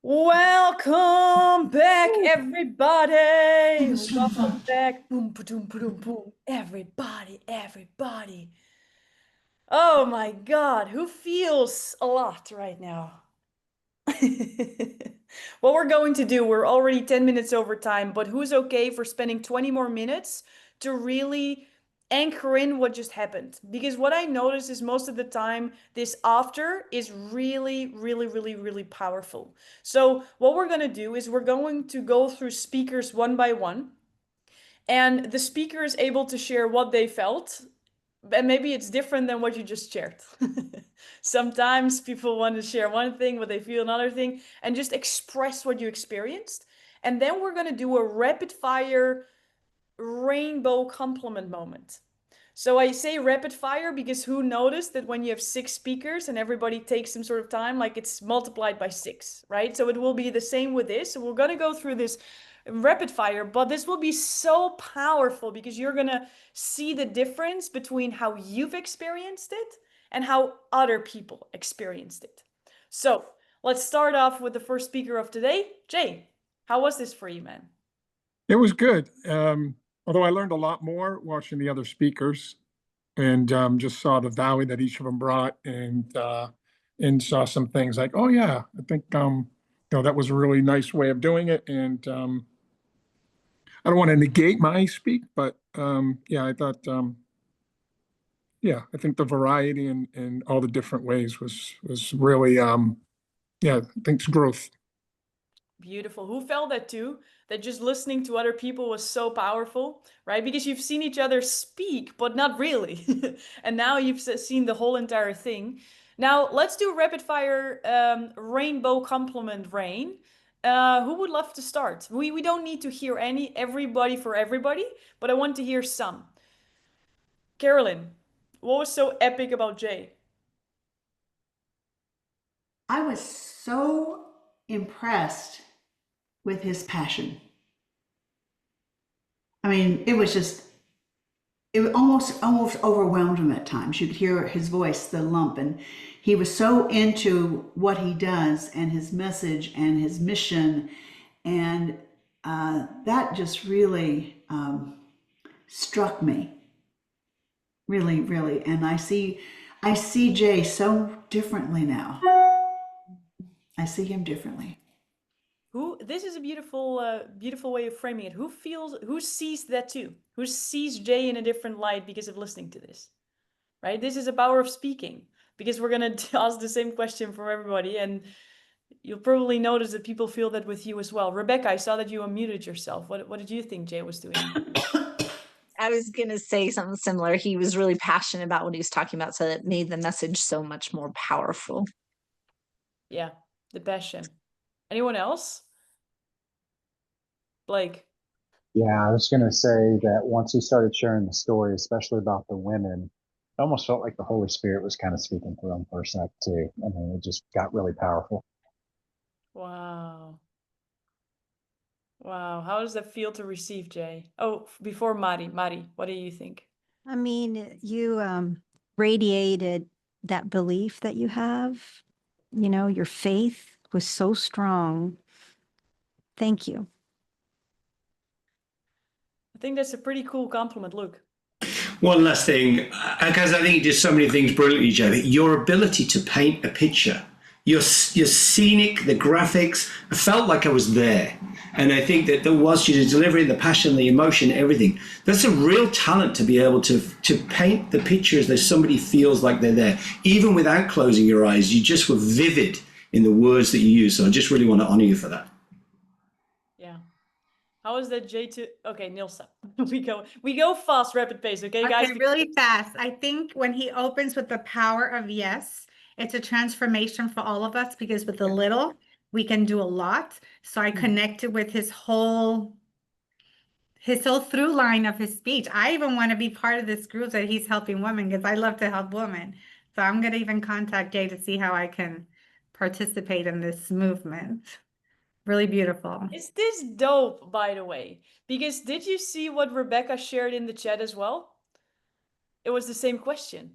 Welcome back, everybody. This is really Welcome fun. back. Boom, boom, boom, boom. Everybody, everybody. Oh my God, who feels a lot right now? What we're going to do, we're already 10 minutes over time, but who's okay for spending 20 more minutes to really anchor in what just happened? Because what I notice is most of the time, this after is really, really, really, really powerful. So, what we're going to do is we're going to go through speakers one by one, and the speaker is able to share what they felt, and maybe it's different than what you just shared. Sometimes people want to share one thing, but they feel another thing, and just express what you experienced. And then we're going to do a rapid fire rainbow compliment moment. So I say rapid fire because who noticed that when you have six speakers and everybody takes some sort of time, like it's multiplied by six, right? So it will be the same with this. So we're going to go through this rapid fire, but this will be so powerful because you're going to see the difference between how you've experienced it and how other people experienced it. So let's start off with the first speaker of today. Jay, how was this for you, man? It was good. Although I learned a lot more watching the other speakers and just saw the value that each of them brought and saw some things like, oh yeah, I think that was a really nice way of doing it. And I don't want to negate my speak, but yeah, I thought yeah, I think the variety and all the different ways was really yeah, I think it's growth. Beautiful. Who felt that too? That just listening to other people was so powerful, right? Because you've seen each other speak, but not really. And now you've seen the whole entire thing. Now let's do rapid fire rainbow compliment rain. Who would love to start? We don't need to hear everybody for everybody, but I want to hear some. Carolyn, what was so epic about Jay? I was so impressed with his passion. I mean, it almost overwhelmed him at times. You could hear his voice, the lump, and he was so into what he does and his message and his mission, and that just really struck me, really, really. And I see Jay so differently now. I see him differently. This is a beautiful way of framing it. Who sees that too? Who sees Jay in a different light because of listening to this? Right? This is a power of speaking because we're gonna ask the same question for everybody, and you'll probably notice that people feel that with you as well. Rebecca, I saw that you unmuted yourself. What did you think Jay was doing? I was going to say something similar. He was really passionate about what he was talking about, so that made the message so much more powerful. Yeah, the passion. Anyone else? Blake. Yeah, I was going to say that once he started sharing the story, especially about the women, it almost felt like the Holy Spirit was kind of speaking through him for a sec too. I mean, it just got really powerful. Wow. Wow. How does that feel to receive, Jay? Oh, before Mari. Mari, what do you think? I mean, you radiated that belief that you have. You know, your faith was so strong. Thank you. I think that's a pretty cool compliment, Luke. One last thing, because I think you did so many things brilliantly, Joe. Your ability to paint a picture, your scenic, the graphics, I felt like I was there. And I think that whilst you're delivering the passion, the emotion, everything, that's a real talent to be able to paint the pictures that somebody feels like they're there. Even without closing your eyes, you just were vivid in the words that you use. So I just really want to honor you for that. Yeah. How is that J2? Okay, Nilsa. we go fast, rapid pace, okay, guys? Okay, really fast. I think when he opens with the power of yes, it's a transformation for all of us because with a little, we can do a lot. So I connected with his whole through line of his speech. I even want to be part of this group that he's helping women because I love to help women. So I'm gonna even contact Jay to see how I can participate in this movement. Really beautiful. Is this dope, by the way? Because did you see what Rebecca shared in the chat as well? It was the same question.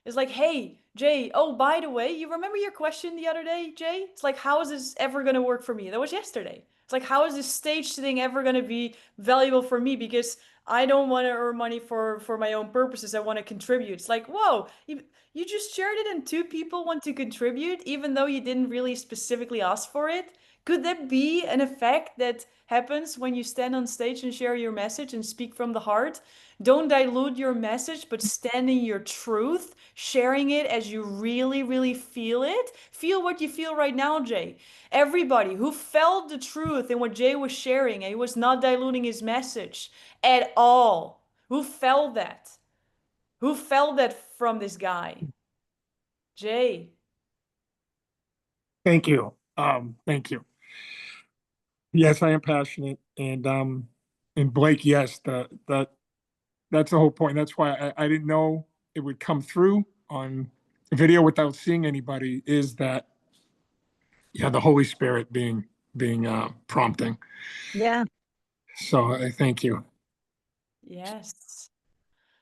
It's like, hey, Jay, oh, by the way, you remember your question the other day, Jay? It's like, how is this ever going to work for me? That was yesterday. It's like, how is this stage thing ever going to be valuable for me? Because I don't want to earn money for my own purposes. I want to contribute. It's like, whoa, you just shared it and two people want to contribute, even though you didn't really specifically ask for it. Could that be an effect that happens when you stand on stage and share your message and speak from the heart? Don't dilute your message, but stand in your truth, sharing it as you really, really feel it. Feel what you feel right now, Jay. Everybody who felt the truth in what Jay was sharing, and he was not diluting his message at all. Who felt that? Who felt that from this guy? Jay. Thank you. Thank you. Yes, I am passionate, and Blake, yes, that's the whole point. That's why I didn't know it would come through on video without seeing anybody. Is that, yeah, the Holy Spirit being prompting. Yeah. So I thank you. Yes.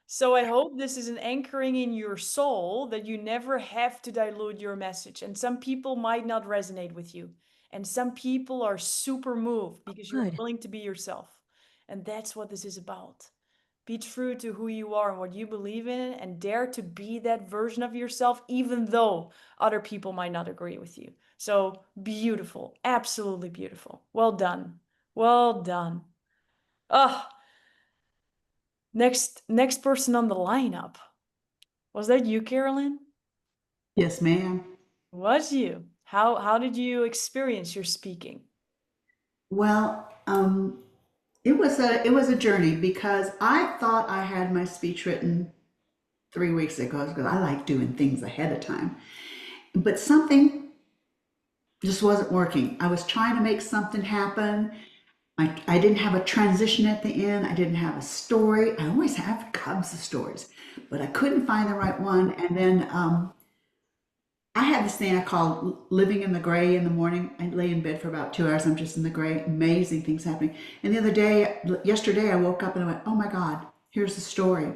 So I hope this is an anchoring in your soul that you never have to dilute your message. And some people might not resonate with you. And some people are super moved because you're Good. willing to be yourself. And that's what this is about. Be true to who you are and what you believe in, and dare to be that version of yourself, even though other people might not agree with you. So beautiful, absolutely beautiful. Well done. Well done. Ah, next person on the lineup. Was that you, Carolyn? Yes, ma'am. Was you? How did you experience your speaking? Well, it was a journey because I thought I had my speech written 3 weeks ago because I like doing things ahead of time. But something just wasn't working. I was trying to make something happen. I didn't have a transition at the end. I didn't have a story. I always have tons of stories, but I couldn't find the right one. And then I had this thing I call living in the gray in the morning. I lay in bed for about 2 hours. I'm just in the gray, amazing things happening. And the other day, yesterday, I woke up and I went, oh my God, here's the story.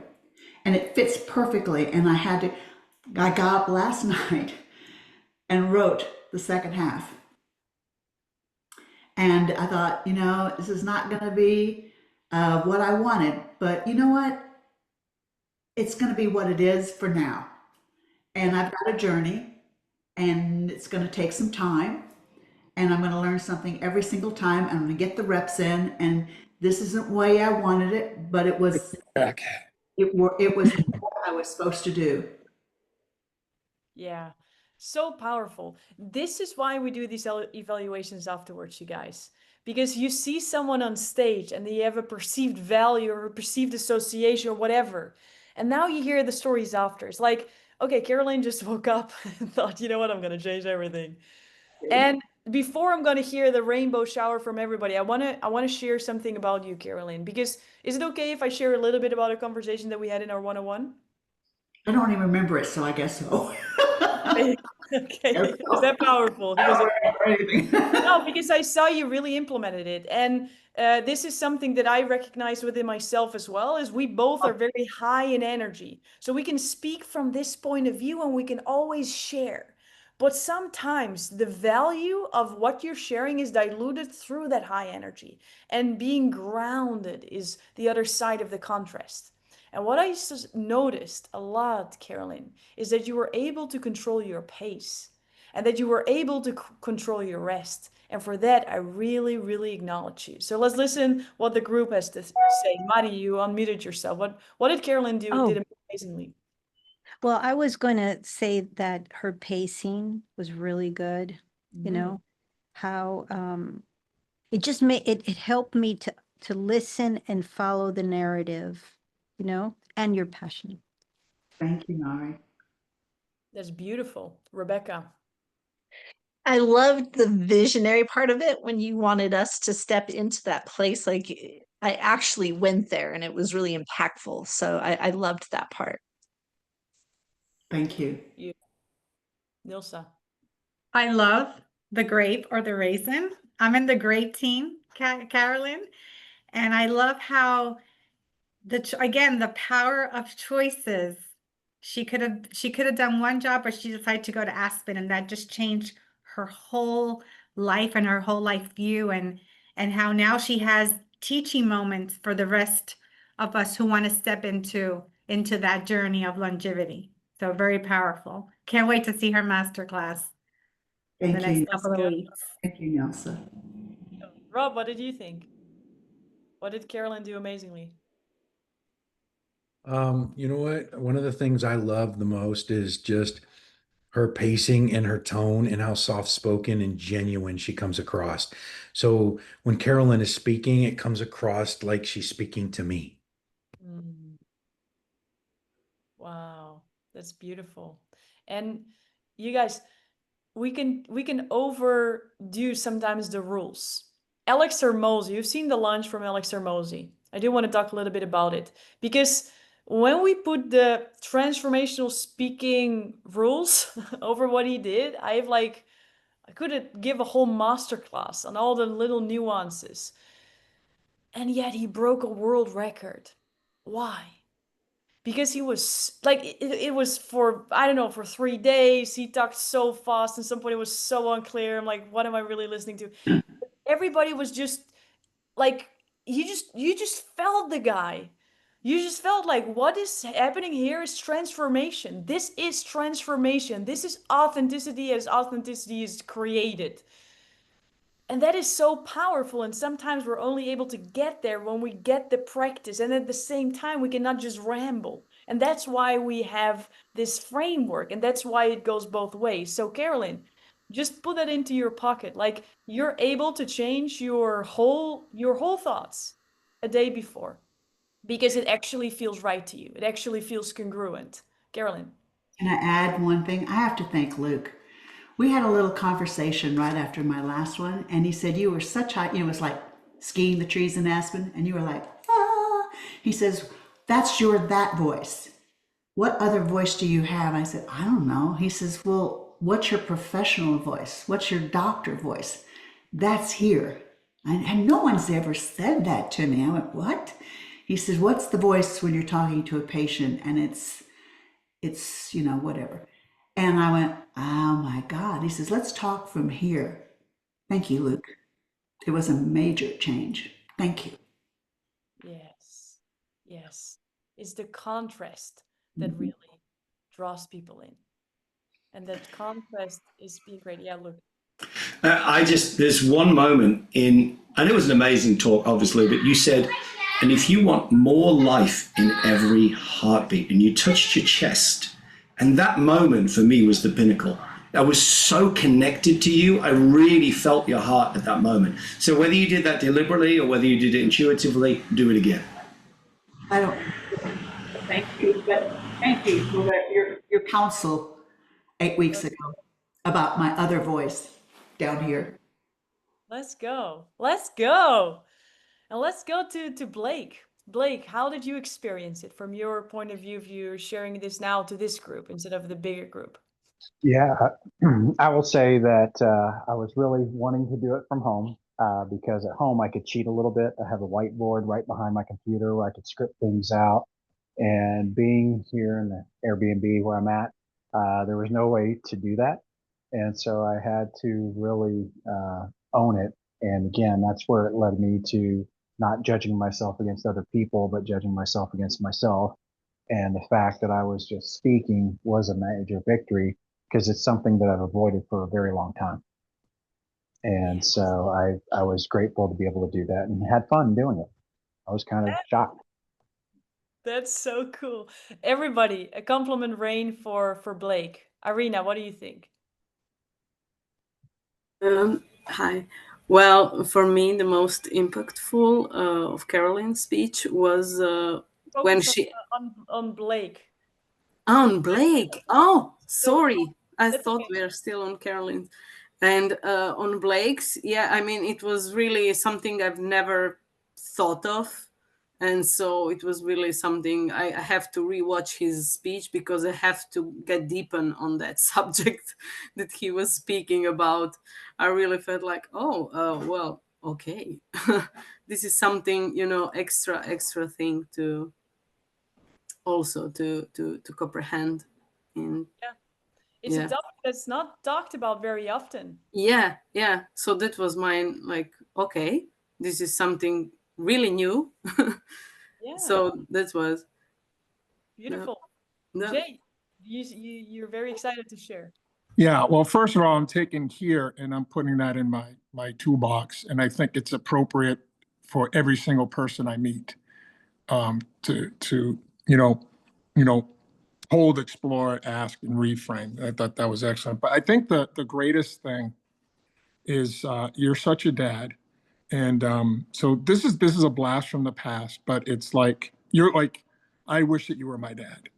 And it fits perfectly. And I got up last night and wrote the second half. And I thought, this is not going to be what I wanted, but you know what? It's going to be what it is for now. And I've got a journey, and it's going to take some time, and I'm going to learn something every single time. And I'm going to get the reps in, and this isn't the way I wanted it, but Back. it was what I was supposed to do. Yeah, so powerful. This is why we do these evaluations afterwards, you guys. Because you see someone on stage and they have a perceived value or a perceived association or whatever. And now you hear the stories after. It's like, okay, Caroline just woke up and thought, you know what, I'm going to change everything. And before I'm going to hear the rainbow shower from everybody, I want to share something about you, Caroline, because is it okay if I share a little bit about a conversation that we had in our 101? I don't even remember it, so I guess so. Okay, okay. Is that powerful? I Because don't remember anything. no, because I saw you really implemented it, and this is something that I recognize within myself as well. Is we both are very high in energy, so we can speak from this point of view, and we can always share. But sometimes the value of what you're sharing is diluted through that high energy, and being grounded is the other side of the contrast. And what I noticed a lot, Carolyn, is that you were able to control your pace and that you were able to control your rest. And for that, I really, really acknowledge you. So let's listen what the group has to say. Mari, you unmuted yourself. What did Carolyn do? Oh, Did amazingly. well, I was going to say that her pacing was really good. You know, how it just made it helped me to listen and follow the narrative, and your passion. Thank you, Mari. That's beautiful. Rebecca. I loved the visionary part of it when you wanted us to step into that place. Like I actually went there and it was really impactful. So I loved that part. Thank you. You. Nilsa. I love the grape or the raisin. I'm in the grape team, Carolyn, and I love how again the power of choices she could have done one job, but she decided to go to Aspen, and that just changed her whole life and her whole life view, and how now she has teaching moments for the rest of us who want to step into that journey of longevity. So very powerful. Can't wait to see her masterclass in the Thank you. next couple of weeks. Thank you, Nelsa. Rob, what did you think? What did Carolyn do amazingly? You know what? One of the things I love the most is just her pacing and her tone and how soft-spoken and genuine she comes across. So when Carolyn is speaking, it comes across like she's speaking to me. Mm. Wow, that's beautiful. And you guys, we can overdo sometimes the rules. Alex Hermosi, you've seen the launch from Alex Hermosi. I do want to talk a little bit about it because when we put the transformational speaking rules over what he did, I could give a whole masterclass on all the little nuances. And yet he broke a world record. Why? Because he was like it was for I don't know for 3 days. He talked so fast, and somebody was so unclear. I'm like, what am I really listening to? Everybody was just like you just felt the guy. You just felt like what is happening here is transformation. This is transformation. This is authenticity as authenticity is created. And that is so powerful. And sometimes we're only able to get there when we get the practice. And at the same time, we cannot just ramble. And that's why we have this framework. And that's why it goes both ways. So, Carolyn, just put that into your pocket. Like you're able to change your whole thoughts a day before because it actually feels right to you. It actually feels congruent. Carolyn. Can I add one thing? I have to thank Luke. We had a little conversation right after my last one, and he said, you were such high, it was like skiing the trees in Aspen, and you were like, ah. He says, that's that voice. What other voice do you have? I said, I don't know. He says, well, what's your professional voice? What's your doctor voice? That's here. And no one's ever said that to me. I went, what? He says, what's the voice when you're talking to a patient and it's, whatever. And I went, oh my God. He says, let's talk from here. Thank you, Luke. It was a major change. Thank you. Yes. Yes. It's the contrast that really draws people in. And that contrast is being great. Yeah, look. There's one moment and it was an amazing talk, obviously, but you said, and if you want more life in every heartbeat, and you touched your chest, and that moment for me was the pinnacle. I was so connected to you. I really felt your heart at that moment. So whether you did that deliberately or whether you did it intuitively, do it again. I don't thank you, but thank you for your counsel 8 weeks ago about my other voice down here. Let's go. Let's go. And let's go to Blake. Blake, how did you experience it from your point of view if you're sharing this now to this group instead of the bigger group? Yeah, I will say that I was really wanting to do it from home because at home I could cheat a little bit. I have a whiteboard right behind my computer where I could script things out. And being here in the Airbnb where I'm at, there was no way to do that. And so I had to really own it. And again, that's where it led me to not judging myself against other people, but judging myself against myself. And the fact that I was just speaking was a major victory because it's something that I've avoided for a very long time. And so I was grateful to be able to do that and had fun doing it. I was kind of shocked. That's so cool. Everybody, a compliment rain for Blake. Irina, what do you think? Hi. Well, for me, the most impactful of Carolyn's speech was when Focus she on Blake. on Blake. Oh, sorry. I That's thought okay. we were still on Carolyn's. And on Blake's, yeah, I mean, it was really something I've never thought of. And so it was really something I have to rewatch his speech because I have to get deepen on that subject that he was speaking about. I really felt like, oh, well, okay. This is something, extra thing to also to comprehend. And Yeah. It's a yeah, topic that's not talked about very often. yeah, yeah. So that was mine. Like, okay, this is something really new. Yeah. So that was Beautiful. the Jay, you're very excited to share. Yeah, well, first of all, I'm taking here and I'm putting that in my toolbox, and I think it's appropriate for every single person I meet, to you know hold, explore, ask, and reframe. I thought that was excellent. But I think the greatest thing is, you're such a dad, and so this is a blast from the past, but it's like you're like, I wish that you were my dad.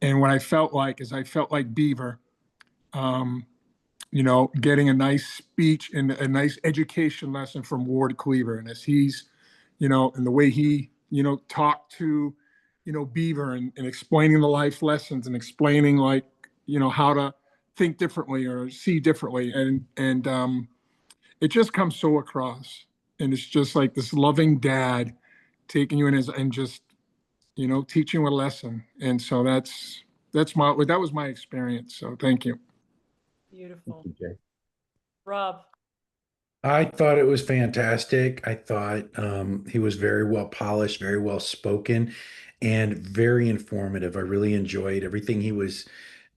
And what I felt like is I felt like Beaver. Um, getting a nice speech and a nice education lesson from Ward Cleaver. And as he's, and the way he, talked to, Beaver, and explaining the life lessons and explaining, like, how to think differently or see differently. And it just comes so across. And it's just like this loving dad taking you in and just, teaching you a lesson. And so that was my experience. So thank you. Beautiful. Thank you, Jay. Rob. I thought it was fantastic. I thought he was very well polished, very well spoken, and very informative. I really enjoyed everything he was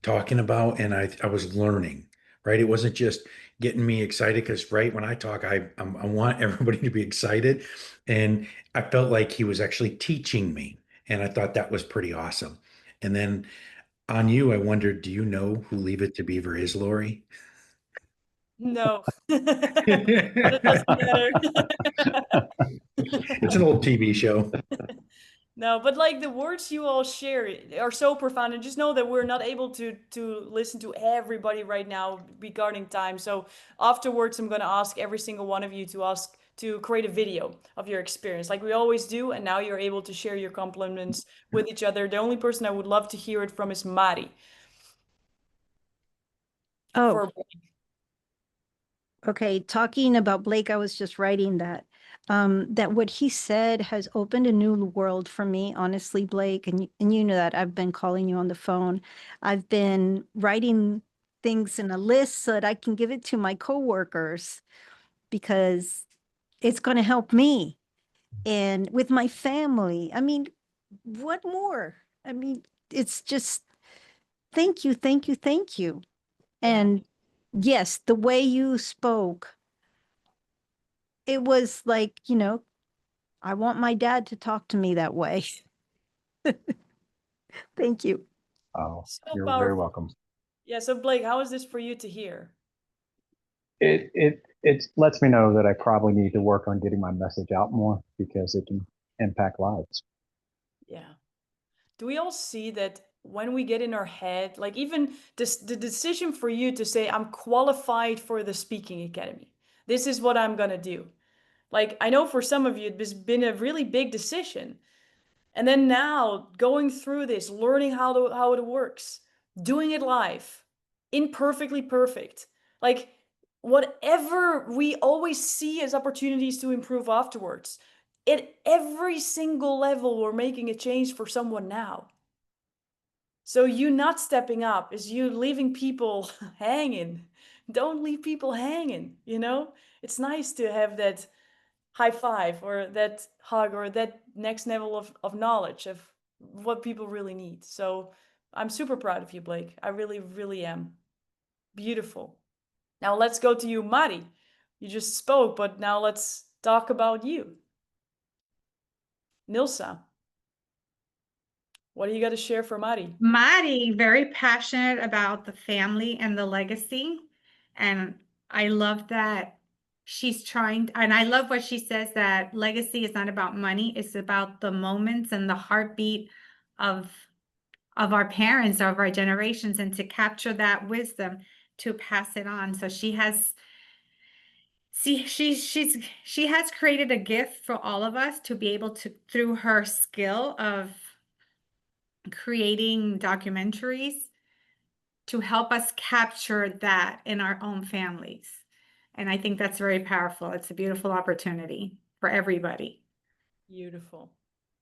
talking about, and I was learning, right? It wasn't just getting me excited because, right, when I talk, I want everybody to be excited, and I felt like he was actually teaching me, and I thought that was pretty awesome. And then on you, I wondered, do you know who Leave It to Beaver is, Lori? No. But it doesn't matter. It's an old TV show. No, but like the words you all share are so profound, and just know that we're not able to listen to everybody right now regarding time. So afterwards, I'm gonna ask every single one of you to create a video of your experience, like we always do, and now you're able to share your compliments with each other. The only person I would love to hear it from is Mari. Oh, For okay. Talking about Blake, I was just writing that what he said has opened a new world for me, honestly, Blake. And you know that I've been calling you on the phone. I've been writing things in a list so that I can give it to my coworkers because it's going to help me and with my family. I mean, what more? I mean, it's just thank you, thank you, thank you. And yes, the way you spoke, it was like, I want my dad to talk to me that way. Thank you. Oh, so you're very powerful. welcome. Yeah, so Blake, how is this for you to hear? It lets me know that I probably need to work on getting my message out more because it can impact lives. Yeah. Do we all see that when we get in our head, like even this, the decision for you to say, I'm qualified for the speaking academy, this is what I'm gonna do. Like, I know for some of you, it's been a really big decision. And then now going through this, learning how it works, doing it live, imperfectly perfect. Like, whatever we always see as opportunities to improve afterwards, at every single level, we're making a change for someone now. So you not stepping up is you leaving people hanging. Don't leave people hanging, you know? It's nice to have that high five or that hug or that next level of knowledge of what people really need. So I'm super proud of you, Blake. I really, really am. Beautiful. Now let's go to you, Mari. You just spoke, but now let's talk about you. Nilsa, what do you got to share for Mari? Mari, very passionate about the family and the legacy. And I love that she's trying, and I love what she says that legacy is not about money, it's about the moments and the heartbeat of our parents, of our generations, and to capture that wisdom to pass it on. So she has she has created a gift for all of us to be able to, through her skill of creating documentaries, to help us capture that in our own families. And I think that's very powerful. It's a beautiful opportunity for everybody. Beautiful.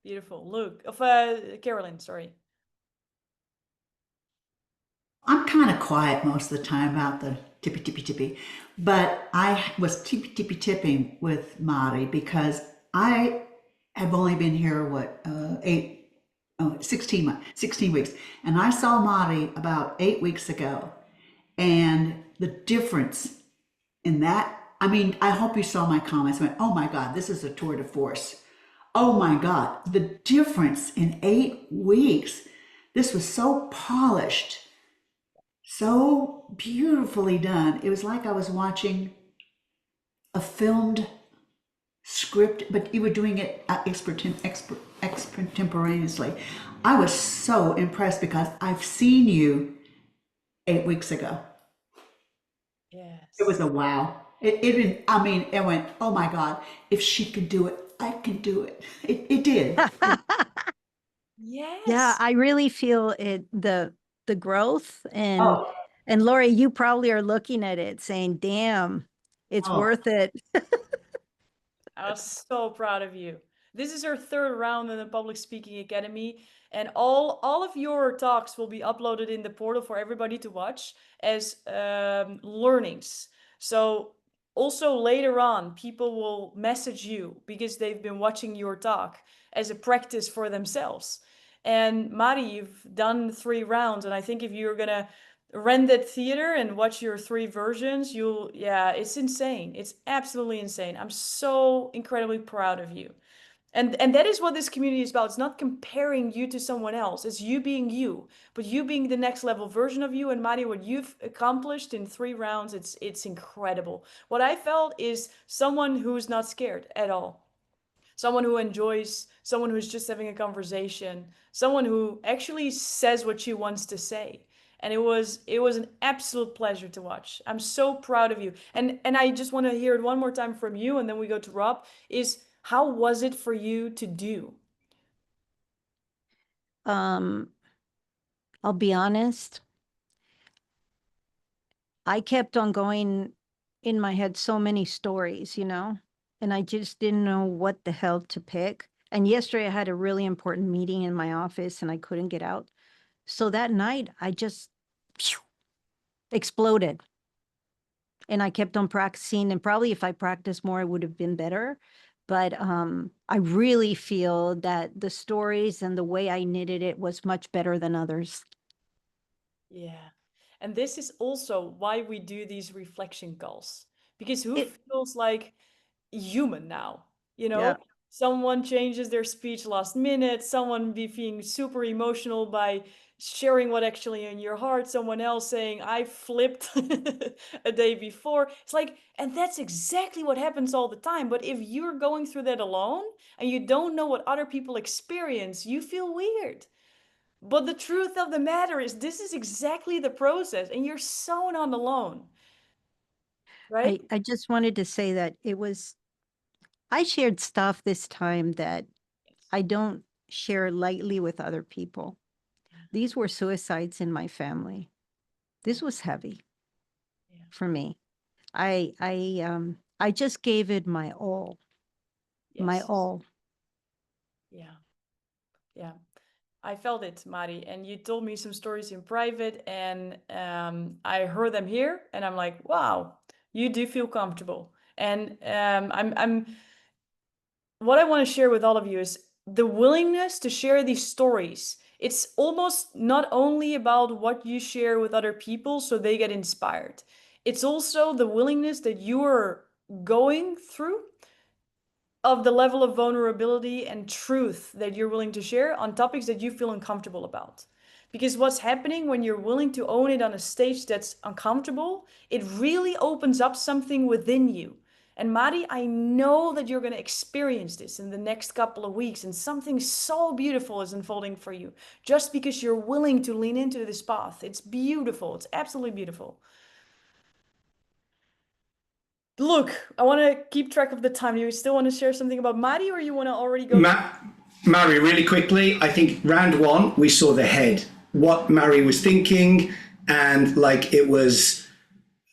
Beautiful. Luke, of Carolyn, sorry. kind of quiet most of the time about the tippy tippy tippy, but I was tippy tippy tipping with Mari because I have only been here, 16 weeks. And I saw Mari about 8 weeks ago. And the difference in that, I mean, I hope you saw my comments. I went, oh my God, this is a tour de force. Oh my God, the difference in 8 weeks. This was so polished, so beautifully done. It was like I was watching a filmed script, but you were doing it extemporaneously. I was so impressed because I've seen you 8 weeks ago. Yes. It was a wow. I mean, it went, oh my God, if she could do it, I can do it. It did. Yes. Yeah, I really feel it, the growth, Oh, and Lori, you probably are looking at it saying, damn, it's oh, worth it. I was so proud of you. This is our third round in the Public Speaking Academy, and all of your talks will be uploaded in the portal for everybody to watch as learnings. So also later on, people will message you because they've been watching your talk as a practice for themselves. And Mari, you've done 3 rounds, and I think if you're gonna rent that theater and watch your 3 versions, yeah, it's insane. It's absolutely insane. I'm so incredibly proud of you. And that is what this community is about. It's not comparing you to someone else. It's you being you, but you being the next level version of you. And Mari, what you've accomplished in 3 rounds, it's incredible. What I felt is someone who's not scared at all. Someone who enjoys, someone who's just having a conversation, someone who actually says what she wants to say. And it was an absolute pleasure to watch. I'm so proud of you. And I just want to hear it one more time from you, and then we go to Rob, is how was it for you to do? I'll be honest, I kept on going in my head so many stories, and I just didn't know what the hell to pick. And yesterday I had a really important meeting in my office and I couldn't get out. So that night I just exploded. And I kept on practicing, and probably if I practiced more, it would have been better. But I really feel that the stories and the way I knitted it was much better than others. Yeah. And this is also why we do these reflection calls. Because who It, feels like human now? You know, yeah. someone changes their speech last minute, someone be feeling super emotional by sharing what actually in your heart, someone else saying, I flipped a day before. It's like, and that's exactly what happens all the time. But if you're going through that alone and you don't know what other people experience, you feel weird. But the truth of the matter is, this is exactly the process, and you're so not alone, right? I just wanted to say that I shared stuff this time that I don't share lightly with other people. These were suicides in my family. This was heavy Yeah. for me. I just gave it my all. My Yes. all. Yeah. Yeah. I felt it, Mari, and you told me some stories in private, and I heard them here, and I'm like, wow, you do feel comfortable. And I'm what I want to share with all of you is the willingness to share these stories. It's almost not only about what you share with other people so they get inspired. It's also the willingness that you are going through of the level of vulnerability and truth that you're willing to share on topics that you feel uncomfortable about. Because what's happening when you're willing to own it on a stage that's uncomfortable, it really opens up something within you. And Mari, I know that you're going to experience this in the next couple of weeks, and something so beautiful is unfolding for you just because you're willing to lean into this path. It's beautiful. It's absolutely beautiful. Look, I want to keep track of the time. Do you still want to share something about Mari, or you want to already go? Mari, really quickly, I think round 1, we saw the head, what Mari was thinking, and like it was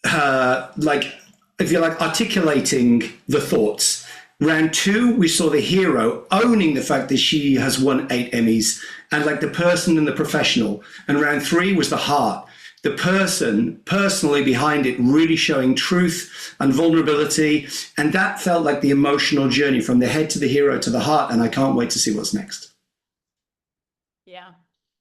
like, if you like, articulating the thoughts. Round 2, we saw the hero owning the fact that she has won 8 Emmys, and like the person and the professional. And round 3 was the heart, the person personally behind it really showing truth and vulnerability. And that felt like the emotional journey from the head to the hero to the heart. And I can't wait to see what's next. Yeah,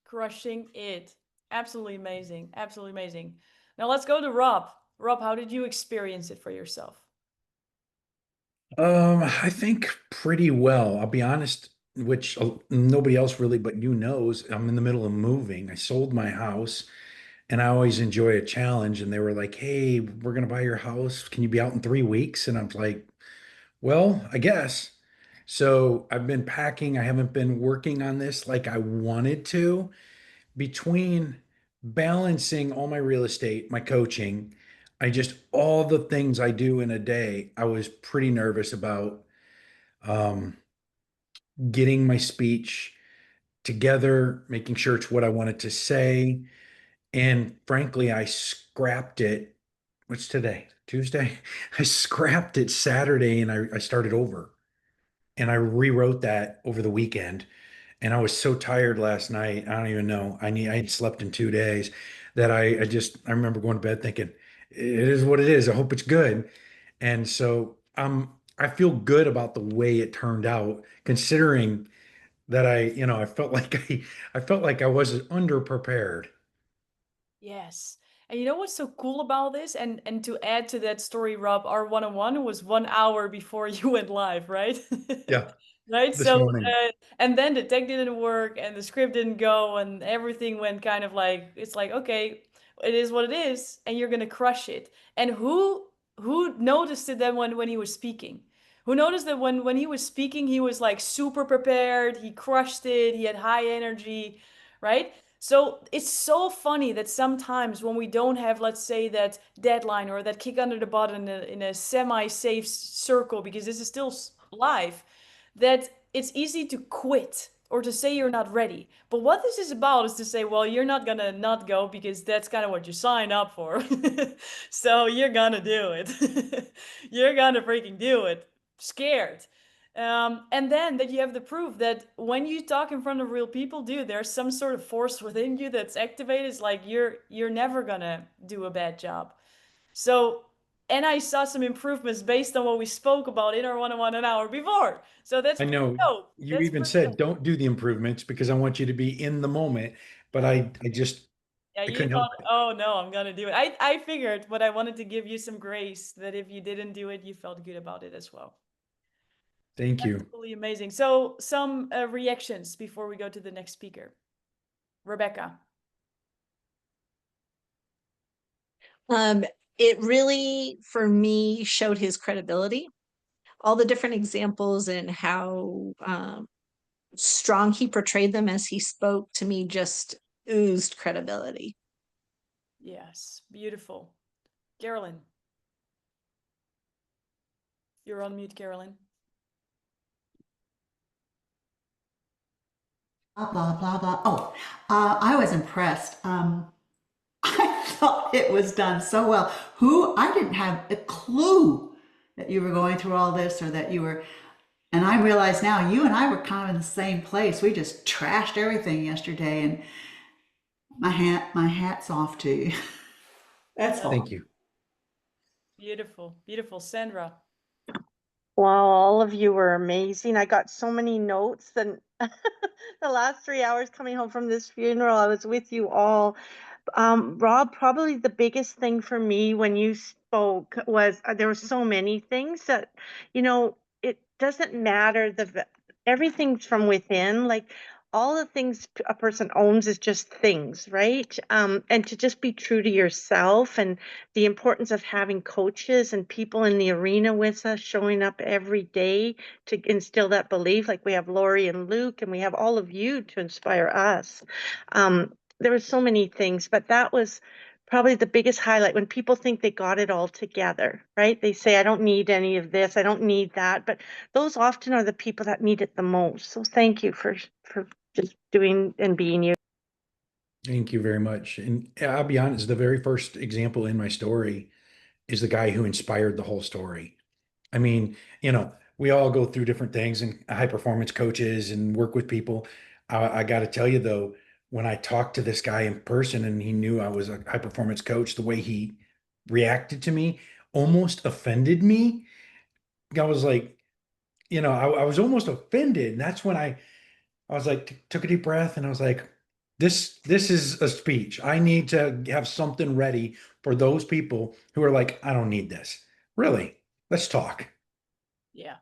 crushing it. Absolutely amazing. Absolutely amazing. Now let's go to Rob. Rob, how did you experience it for yourself? I think pretty well. I'll be honest, which nobody else really but you knows. I'm in the middle of moving. I sold my house and I always enjoy a challenge. And they were like, hey, we're going to buy your house. Can you be out in 3 weeks? And I'm like, well, I guess. So I've been packing. I haven't been working on this like I wanted to. Between balancing all my real estate, my coaching, all the things I do in a day, I was pretty nervous about um, getting my speech together, making sure it's what I wanted to say. And frankly, I scrapped it. What's today? Tuesday? I scrapped it Saturday and I started over. And I rewrote that over the weekend. And I was so tired last night. I don't even know. I had slept in 2 days that I remember going to bed thinking, it is what it is. I hope it's good. And so I feel good about the way it turned out, considering that I felt like I felt like I was underprepared. Yes. And you know what's so cool about this? And to add to that story, Rob, our one-on-one was 1 hour before you went live, right? Yeah, Right? this So, morning. and then the tech didn't work and the script didn't go and everything went kind of like, it's like, okay, it is what it is, and you're gonna crush it. And who noticed it then when he was speaking? Who noticed that when he was speaking, he was like super prepared, he crushed it, he had high energy, right? So it's so funny that sometimes when we don't have, let's say, that deadline or that kick under the butt in a semi-safe circle, because this is still live, that it's easy to quit or to say you're not ready. But what this is about is to say, well, you're not gonna not go because that's kind of what you signed up for. So you're gonna do it. You're gonna freaking do it. Scared. And then that you have the proof that when you talk in front of real people, dude, there's some sort of force within you that's activated. It's like you're never gonna do a bad job. So, and I saw some improvements based on what we spoke about in our one-on-one an hour before. So that's I pretty know dope. you That's even pretty said dope. don't do the improvements because I want you to be in the moment, but Yeah. I just Yeah, I you couldn't help thought, it. oh no, I'm gonna do it. I figured, but I wanted to give you some grace that if you didn't do it, you felt good about it as well. Thank you. Absolutely amazing. So some reactions before we go to the next speaker. Rebecca. Um, it really, for me, showed his credibility. All the different examples and how strong he portrayed them as he spoke to me just oozed credibility. Yes, beautiful. Carolyn. You're on mute, Carolyn. Blah, blah, blah, blah. Oh, I was impressed. I thought it was done so well. I didn't have a clue that you were going through all this or that you were, and I realize now you and I were kind of in the same place. We just trashed everything yesterday, and my hat's off to you. That's all. Thank you. Beautiful, beautiful. Sandra. Wow, all of you were amazing. I got so many notes. And the last 3 hours coming home from this funeral, I was with you all. Rob, probably the biggest thing for me when you spoke was there were so many things that, it doesn't matter everything's from within. Like all the things a person owns is just things, right? And to just be true to yourself and the importance of having coaches and people in the arena with us showing up every day to instill that belief. Like we have Lori and Luke, and we have all of you to inspire us. There were so many things, but that was probably the biggest highlight when people think they got it all together, right? They say, I don't need any of this, I don't need that, but those often are the people that need it the most. So thank you for just doing and being you. Thank you very much. And I'll be honest, the very first example in my story is the guy who inspired the whole story. I mean, we all go through different things and high performance coaches and work with people. I got to tell you though, when I talked to this guy in person and he knew I was a high performance coach, the way he reacted to me almost offended me. I was like, I was almost offended. And that's when I was like, took a deep breath and I was like, this is a speech. I need to have something ready for those people who are like, I don't need this. Really, let's talk. Yeah.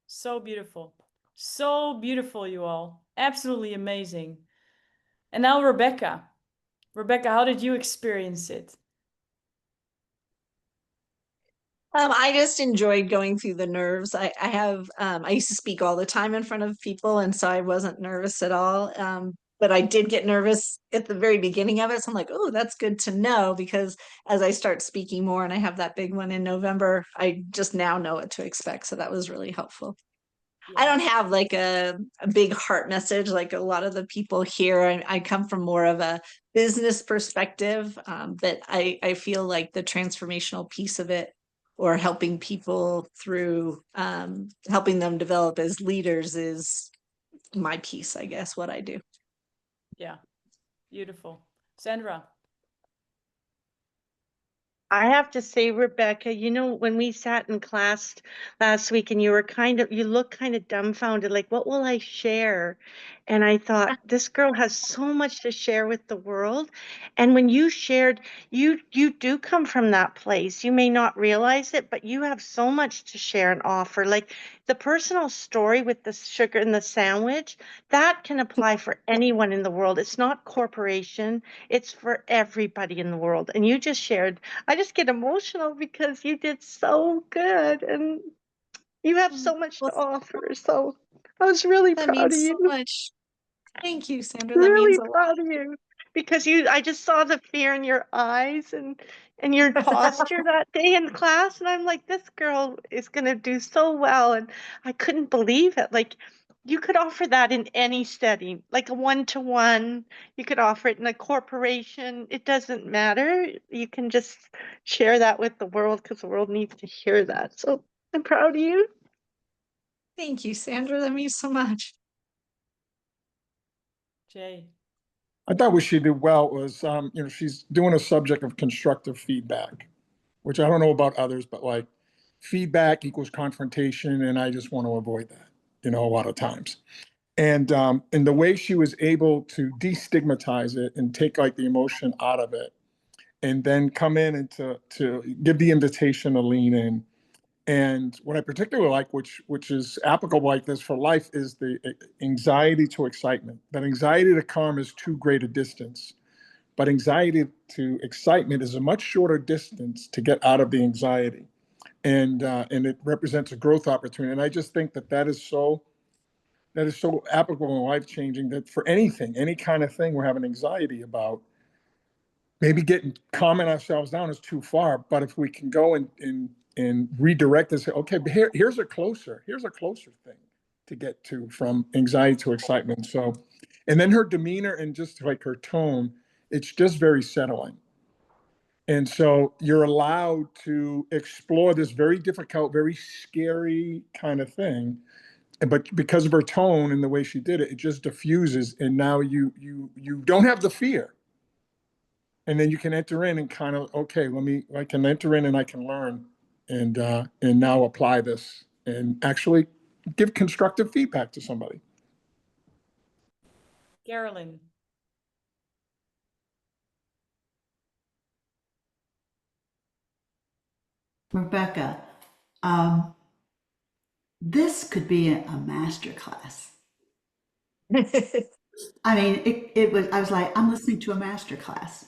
So beautiful. So beautiful, you all. Absolutely amazing. And now Rebecca. Rebecca, how did you experience it? I just enjoyed going through the nerves. I used to speak all the time in front of people, and so I wasn't nervous at all. But I did get nervous at the very beginning of it. So I'm like, oh, that's good to know, because as I start speaking more and I have that big one in November, I just now know what to expect. So that was really helpful. I don't have like a big heart message like a lot of the people here. I come from more of a business perspective, but I feel like the transformational piece of it, or helping people through helping them develop as leaders, is my piece, I guess, what I do. Yeah. Beautiful. Sandra. I have to say, Rebecca, when we sat in class last week and you look kind of dumbfounded, like, what will I share? And I thought, this girl has so much to share with the world. And when you shared, you do come from that place. You may not realize it, but you have so much to share and offer. Like the personal story with the sugar in the sandwich, that can apply for anyone in the world. It's not corporation, it's for everybody in the world. And you just shared. I just get emotional because you did so good and you have so much to Well, offer. So I was really that proud of means so you. much. Thank you, Sandra. That means Really a proud of you because I just saw the fear in your eyes and your lot. posture that day in class, and I'm like, this girl is gonna do so well, and I couldn't believe it. Like you could offer that in any study, like a one-to-one. You could offer it in a corporation. It doesn't matter. You can just share that with the world because the world needs to hear that. So I'm proud of you. Thank you, Sandra. That means so much. Jay. I thought what she did well was, she's doing a subject of constructive feedback, which I don't know about others, but like feedback equals confrontation, and I just want to avoid that, a lot of times. And the way she was able to destigmatize it and take like the emotion out of it, and then come in and to give the invitation to lean in. And what I particularly like, which is applicable like this for life, is the anxiety to excitement. That anxiety to calm is too great a distance, but anxiety to excitement is a much shorter distance to get out of the anxiety, and it represents a growth opportunity. And I just think that is so applicable and life changing, that for anything, any kind of thing we're having anxiety about, maybe getting calming ourselves down is too far. But if we can go and redirect and say, okay, but here's a closer thing to get to, from anxiety to excitement. So, and then her demeanor and just like her tone, it's just very settling. And so you're allowed to explore this very difficult, very scary kind of thing. But because of her tone and the way she did it, it just diffuses. And now you don't have the fear. And then you can enter in and kind of, okay, I can enter in and I can learn and now apply this and actually give constructive feedback to somebody. Carolyn. Rebecca, this could be a master class. I mean, I was like, I'm listening to a master class.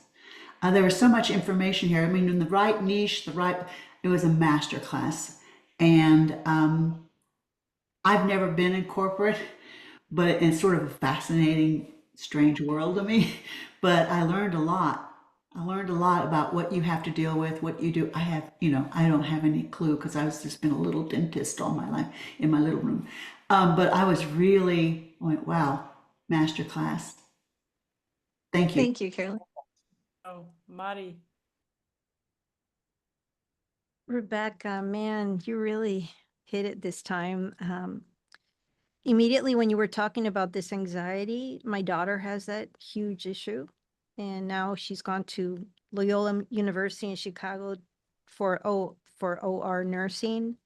There was so much information here. I mean, in the right niche, it was a master class. And I've never been in corporate, but it's sort of a fascinating, strange world to me. But I learned a lot. I learned a lot about what you have to deal with, what you do. I don't have any clue because I've just been a little dentist all my life in my little room. But I was really went, wow, master class. Thank you. Thank you, Carolyn. Oh, Mari. Rebecca, man, you really hit it this time. immediately when you were talking about this anxiety, my daughter has that huge issue. And now she's gone to Loyola University in Chicago for OR nursing.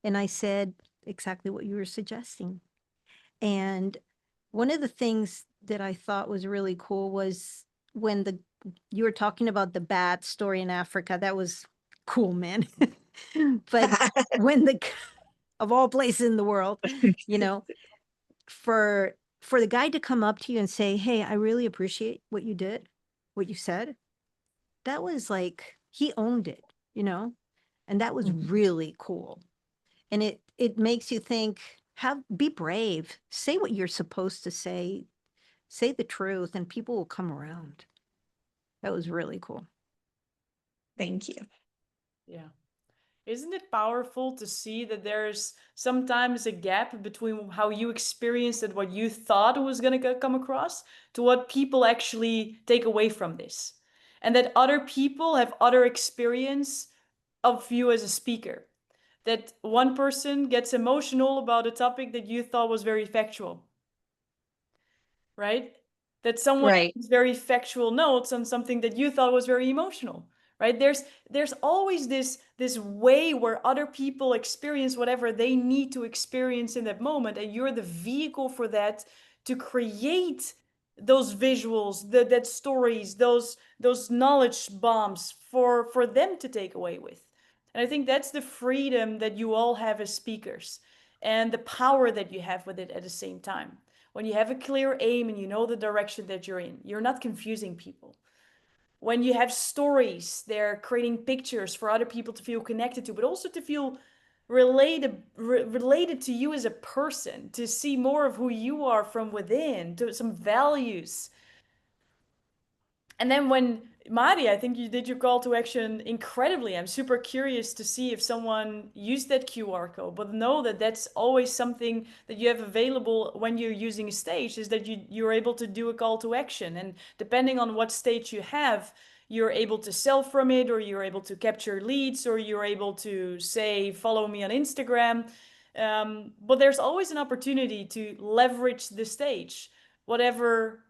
And I said exactly what you were suggesting. And one of the things that I thought was really cool was when you were talking about the bat story in Africa. That was cool, man. But when of all places in the world, you know, for the guy to come up to you and say, "Hey, I really appreciate what you did, what you said," that was like he owned it, you know, and that was really cool. And it makes you think, be brave, say what you're supposed to say the truth, and people will come around. That was really cool. Thank you. Yeah. Isn't it powerful to see that there's sometimes a gap between how you experienced it, what you thought was going to come across, to what people actually take away from this? And that other people have other experience of you as a speaker. That one person gets emotional about a topic that you thought was very factual, right? That someone Right. has very factual notes on something that you thought was very emotional, right? There's always this way where other people experience whatever they need to experience in that moment, and you're the vehicle for that, to create those visuals, that stories, those knowledge bombs for them to take away with. And I think that's the freedom that you all have as speakers, and the power that you have with it at the same time. When you have a clear aim and you know the direction that you're in, you're not confusing people. When you have stories, they're creating pictures for other people to feel connected to, but also to feel related to you as a person, to see more of who you are from within, to some values. And then when Mari, I think you did your call to action incredibly. I'm super curious to see if someone used that QR code, but know that that's always something that you have available when you're using a stage, is that you're able to do a call to action. And depending on what stage you have, you're able to sell from it, or you're able to capture leads, or you're able to say, follow me on Instagram. But there's always an opportunity to leverage the stage, whatever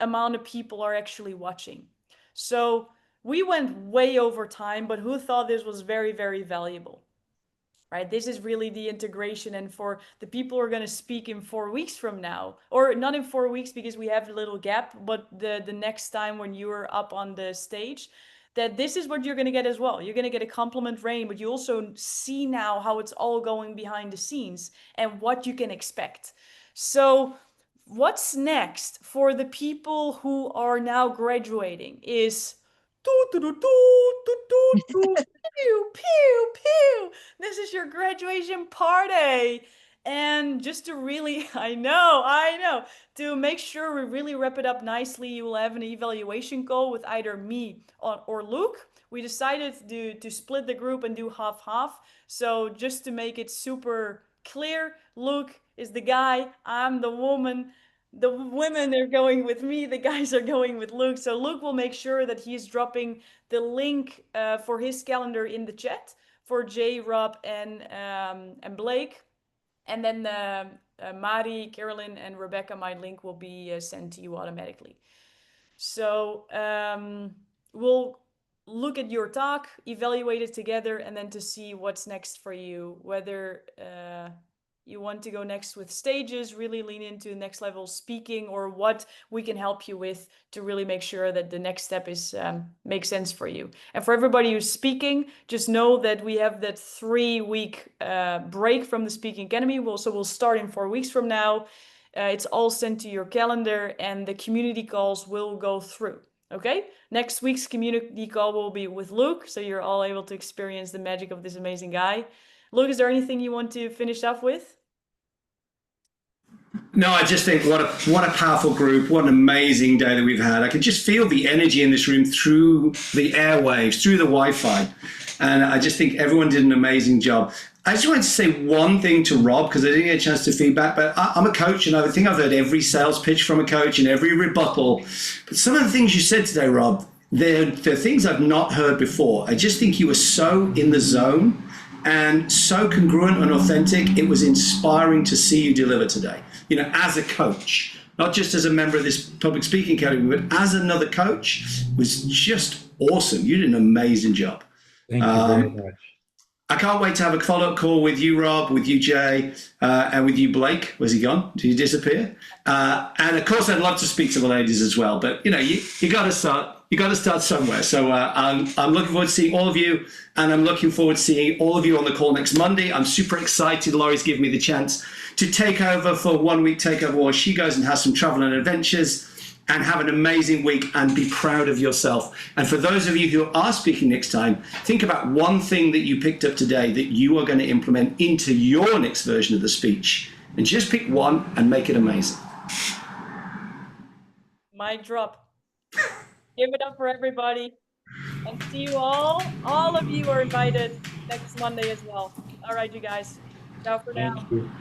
amount of people are actually watching. So we went way over time, but who thought this was very, very valuable, right? This is really the integration. And for the people who are going to speak in 4 weeks from now, or not in 4 weeks because we have a little gap, but the next time when you're up on the stage, that this is what you're going to get as well. You're going to get a compliment rain, but you also see now how it's all going behind the scenes and what you can expect. So what's next for the people who are now graduating is pew, pew, pew. This is your graduation party. And just to really, I know, to make sure we really wrap it up nicely, you will have an evaluation call with either me or Luke. We decided to split the group and do half-half. So just to make it super clear, Luke is the guy, I'm the woman. The women are going with me, the guys are going with Luke. So Luke will make sure that he's dropping the link for his calendar in the chat for Jay, Rob, and Blake. And then Mari, Carolyn, and Rebecca, my link will be sent to you automatically. So we'll look at your talk, evaluate it together, and then to see what's next for you, whether you want to go next with stages, really lean into next level speaking, or what we can help you with to really make sure that the next step is makes sense for you. And for everybody who's speaking, just know that we have that 3-week break from the Speaking Academy. We'll start in 4 weeks from now. It's all sent to your calendar, and the community calls will go through. Okay, next week's community call will be with Luke, so you're all able to experience the magic of this amazing guy. Luke, is there anything you want to finish off with? No, I just think what a powerful group, what an amazing day that we've had. I can just feel the energy in this room through the airwaves, through the Wi-Fi. And I just think everyone did an amazing job. I just wanted to say one thing to Rob, because I didn't get a chance to feedback, but I'm a coach, and I think I've heard every sales pitch from a coach and every rebuttal. But some of the things you said today, Rob, they're things I've not heard before. I just think you were so in the zone. and so congruent and authentic. It was inspiring to see you deliver today, you know, as a coach, not just as a member of this public speaking category, but as another coach. It was just awesome. You did an amazing job. Thank you very much. I can't wait to have a follow-up call with you, Rob, with you, Jay, and with you, Blake. Where's he gone? Did he disappear? And of course, I'd love to speak to the ladies as well. But you know, you got to start. You got to start somewhere. So I'm looking forward to seeing all of you, and I'm looking forward to seeing all of you on the call next Monday. I'm super excited. Laurie's given me the chance to take over for 1 week takeover while she goes and has some travel and adventures. And have an amazing week and be proud of yourself. And for those of you who are speaking next time, think about one thing that you picked up today that you are going to implement into your next version of the speech. And just pick one and make it amazing. Mic drop. Give it up for everybody. And see you all. All of you are invited next Monday as well. All right, you guys. Ciao for now. Thank you.